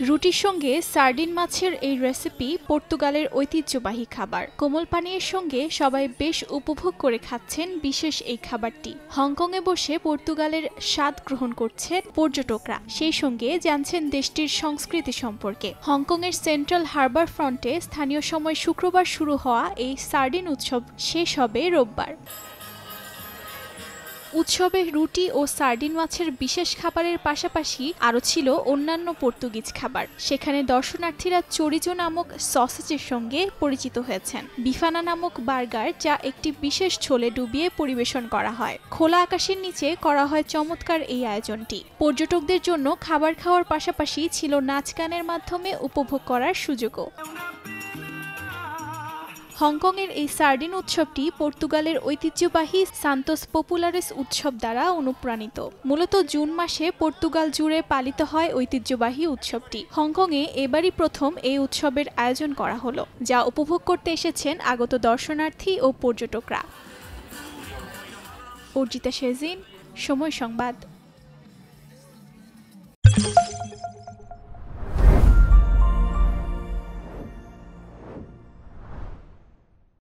রুটির সঙ্গে সার্ডিন মাছের এই রেসিপি পর্তুগালের ঐতিহ্যবাহী খাবার। কোমল পানীয়ের সঙ্গে সবাই বেশ উপভোগ করে খাচ্ছেন বিশেষ এই খাবারটি। হংকংয়ে বসে পর্তুগালের স্বাদ গ্রহণ করছেন পর্যটকরা, সেই সঙ্গে জানছেন দেশটির সংস্কৃতি সম্পর্কে। হংকংয়ের সেন্ট্রাল হারবার ফ্রন্টে স্থানীয় সময় শুক্রবার শুরু হওয়া এই সার্ডিন উৎসব শেষ হবে রোববার। উৎসবে রুটি ও সার্ডিন মাছের বিশেষ খাবারের পাশাপাশি আরও ছিল অন্যান্য পর্তুগিজ খাবার। সেখানে দর্শনার্থীরা চোরিজো নামক সসেজের সঙ্গে পরিচিত হয়েছেন। বিফানা নামক বার্গার, যা একটি বিশেষ ঝোলে ডুবিয়ে পরিবেশন করা হয়। খোলা আকাশের নিচে করা হয় চমৎকার এই আয়োজনটি। পর্যটকদের জন্য খাবার খাওয়ার পাশাপাশি ছিল নাচ গানের মাধ্যমে উপভোগ করার সুযোগও। হংকংয়ের এই সার্ডিন উৎসবটি পর্তুগালের ঐতিহ্যবাহী সান্তোস পপুলারেস উৎসব দ্বারা অনুপ্রাণিত। মূলত জুন মাসে পর্তুগাল জুড়ে পালিত হয় ঐতিহ্যবাহী উৎসবটি। হংকংয়ে এবারই প্রথম এই উৎসবের আয়োজন করা হলো, যা উপভোগ করতে এসেছেন আগত দর্শনার্থী ও পর্যটকরা। অর্জিতা শেজিন, সময় সংবাদ।